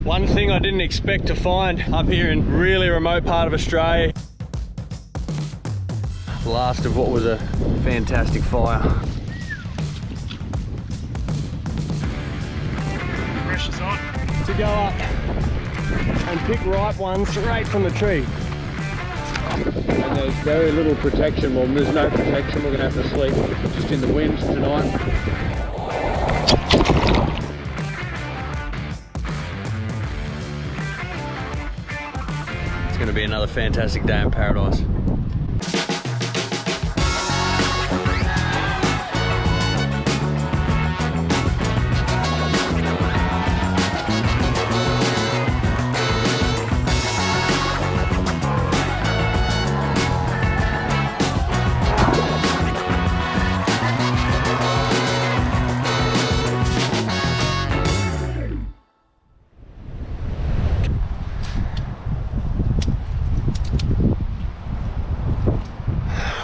One thing I didn't expect to find up here in really remote part of Australia. The last of what was a fantastic fire. Pressure's on. To go up and pick ripe ones straight from the tree. And there's very little protection. Well, there's no protection. We're going to have to sleep just in the wind tonight. It's going to be another fantastic day in paradise.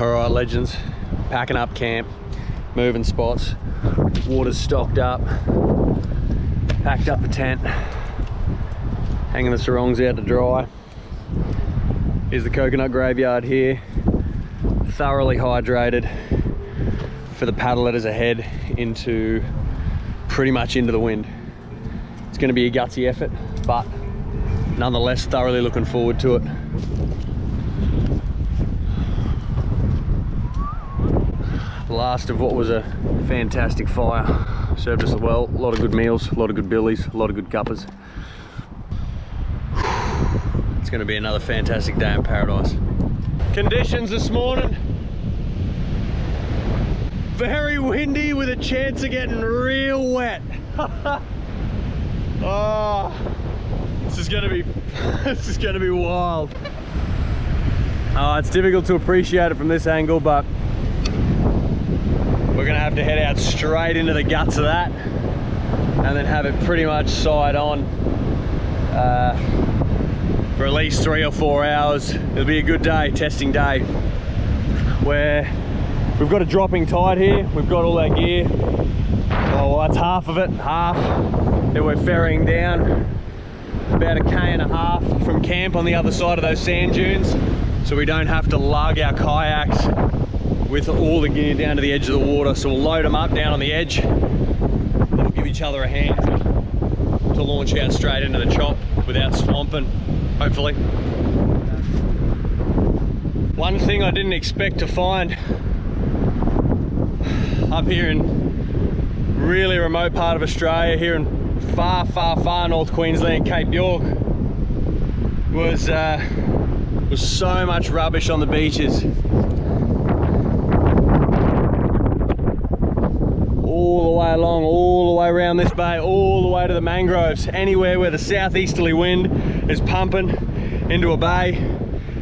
Alright legends, packing up camp, moving spots, water's stocked up, packed up the tent, hanging the sarongs out to dry. Here's the coconut graveyard here, thoroughly hydrated for the paddle that is ahead into, pretty much into the wind. It's going to be a gutsy effort, but nonetheless thoroughly looking forward to it. Last of what was a fantastic fire. Served us well, a lot of good meals, a lot of good billies, a lot of good cuppers. It's going to be another fantastic day in paradise. Conditions this morning, very windy with a chance of getting real wet. Oh, this is going to be wild. Oh, it's difficult to appreciate it from this angle, but we're gonna have to head out straight into the guts of that and then have it pretty much side on for at least 3 or 4 hours. It'll be a good day, testing day, where we've got a dropping tide here. We've got all our gear. Oh, well, that's half of it, half that we're ferrying down. About 1.5 km from camp on the other side of those sand dunes, so we don't have to lug our kayaks with all the gear down to the edge of the water. So we'll load them up down on the edge, and we'll give each other a hand to launch out straight into the chop without swamping, hopefully. One thing I didn't expect to find up here in really remote part of Australia, here in far, far, far North Queensland, Cape York, was so much rubbish on the beaches. All the way along, all the way around this bay, all the way to the mangroves. Anywhere where the southeasterly wind is pumping into a bay,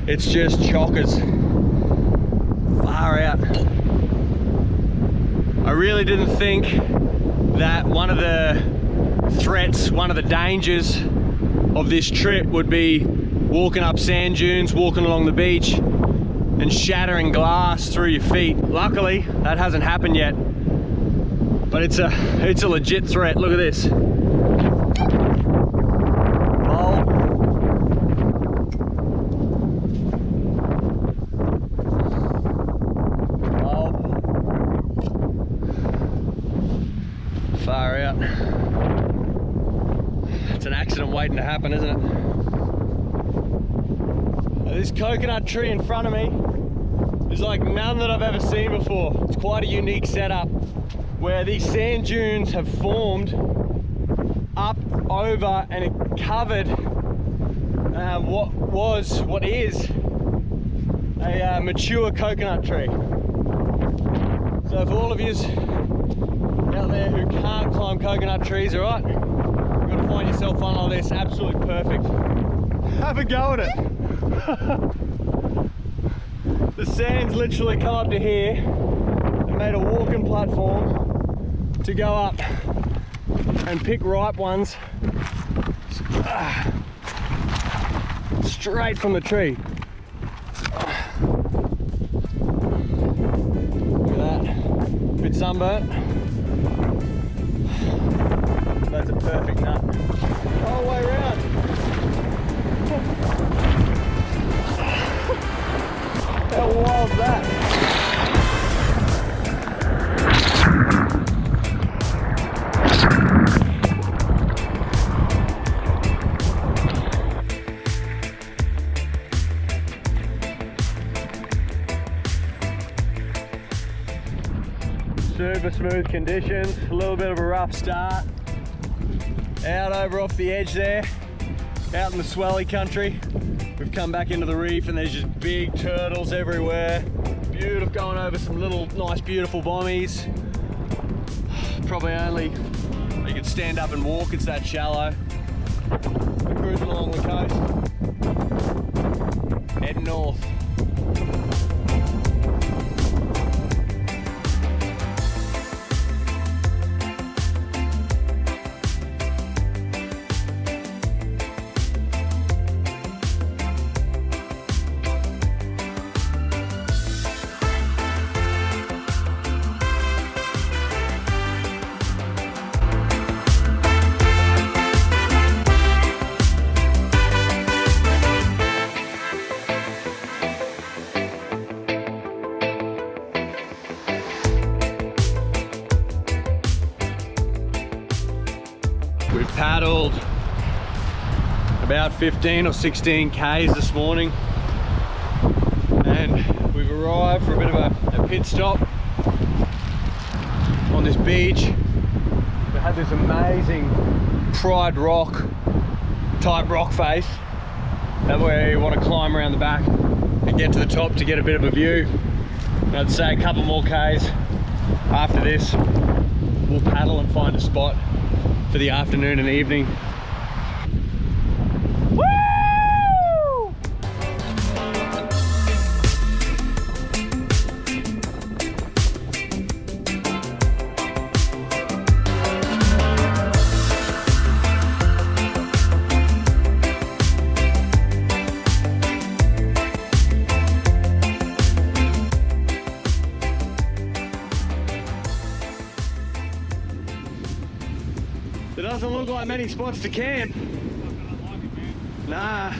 it's just chockers. Far out. I really didn't think that one of the threats, one of the dangers of this trip would be walking up sand dunes, walking along the beach and shattering glass through your feet. Luckily, that hasn't happened yet. But it's a legit threat. Look at this. Bowl. Bowl. Far out. It's an accident waiting to happen, isn't it? Now, this coconut tree in front of me is like none that I've ever seen before. It's quite a unique setup, where these sand dunes have formed up over and it covered what is a mature coconut tree. So for all of you out there who can't climb coconut trees, all right, you've got to find yourself one like this, absolutely perfect. Have a go at it. The sand's literally come up to here and made a walking platform to go up and pick ripe ones straight from the tree. Look at that, a bit sunburnt. That's a perfect nut. All the way around. super smooth conditions, a little bit of a rough start. Out over off the edge there, out in the swelly country. We've come back into the reef and there's just big turtles everywhere. Beautiful, going over some little nice beautiful bommies. Probably only, you can stand up and walk, it's that shallow. We're cruising along the coast, heading north. We've paddled about 15 or 16 Ks this morning and we've arrived for a bit of a pit stop on this beach. We had this amazing Pride Rock type rock face that way you want to climb around the back and get to the top to get a bit of a view. And I'd say a couple more Ks after this we'll paddle and find a spot for the afternoon and evening. Woo! There doesn't look like many spots to camp. Nah.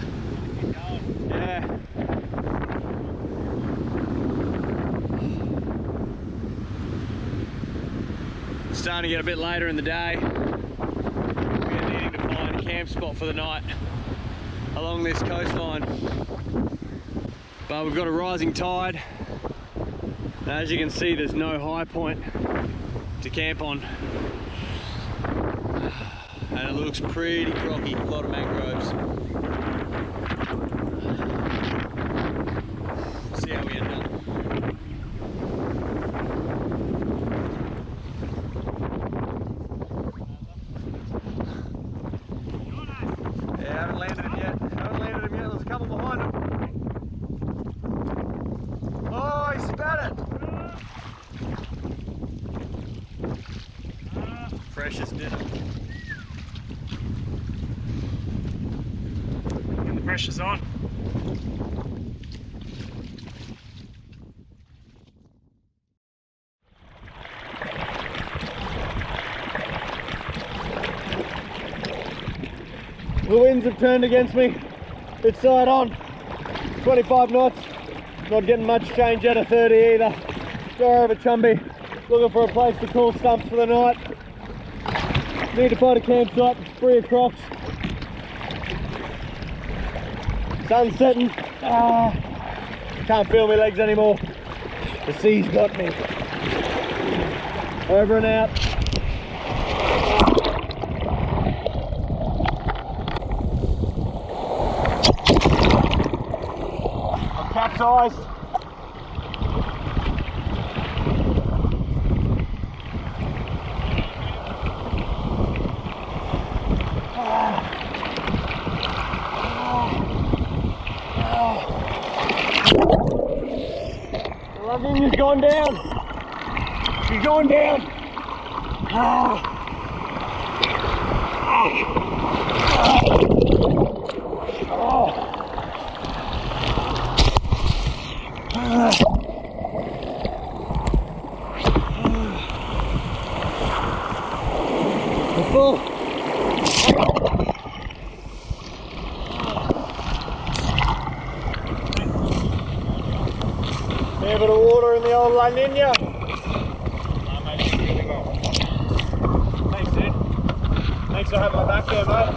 Yeah. It's starting to get a bit later in the day. We're needing to find a camp spot for the night along this coastline. But we've got a rising tide. And as you can see, there's no high point to camp on. And it looks pretty crocky, a lot of mangroves. See how we end up. Yeah, I haven't landed him yet. There's a couple behind him. Oh, he spat it! Fresh as dinner. Pressure's on. The winds have turned against me. It's side on. 25 knots. Not getting much change out of 30 either. Go over Chumby. Looking for a place to call stumps for the night. Need to find a campsite. Free of crocs. Sun's setting. Can't feel my legs anymore. The sea's got me. Over and out. I'm capsized. She's gone down. She's going down. We're full. Fair bit of water in the old La Nina. Thanks, dude. Thanks for having my back there, mate.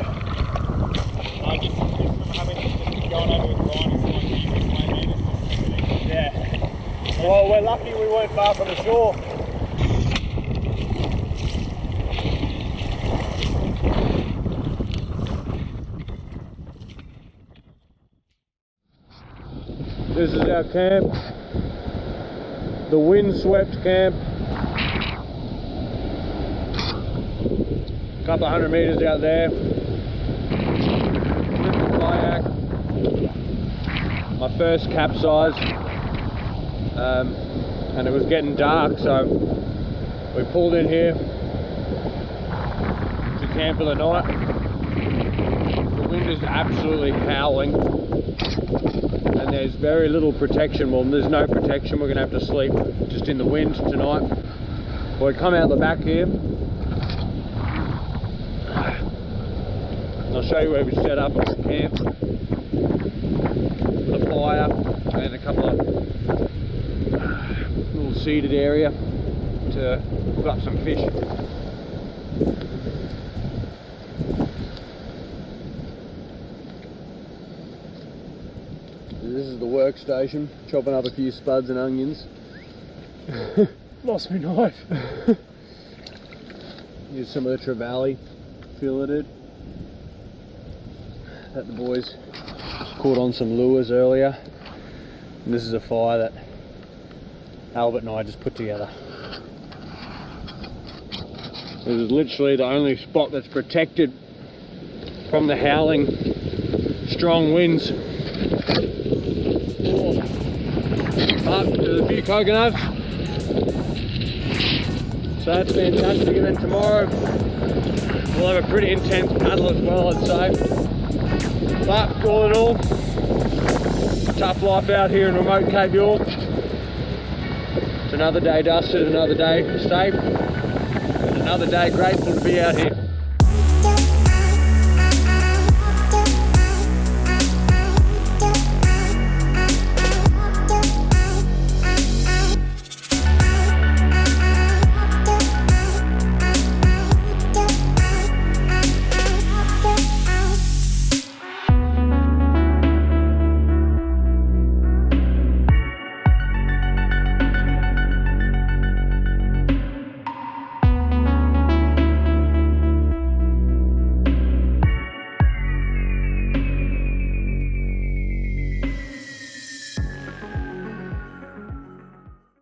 Just going over with Brian, it's like yeah. Well, we're lucky we weren't far from the shore. This is our camp, the wind-swept camp. A couple of 100 meters out there. With the kayak. My first capsize, and it was getting dark, so we pulled in here to camp for the night. The wind is absolutely howling, and there's very little protection. Well, there's no protection. We're going to have to sleep just in the wind tonight. Well, we come out the back here. I'll show you where we set up the camp with a fire and a couple of little seated area to cook up some fish. This is the workstation, chopping up a few spuds and onions. Lost my knife. Here's some of the trevally filleted that the boys caught on some lures earlier. And this is a fire that Albert and I just put together. This is literally the only spot that's protected from the howling, strong winds. But there's a few coconuts, so that's fantastic. And then tomorrow we'll have a pretty intense paddle as well, I'd say. But all in all, tough life out here in remote Cape York. It's another day dusted, another day safe, and another day grateful to be out here.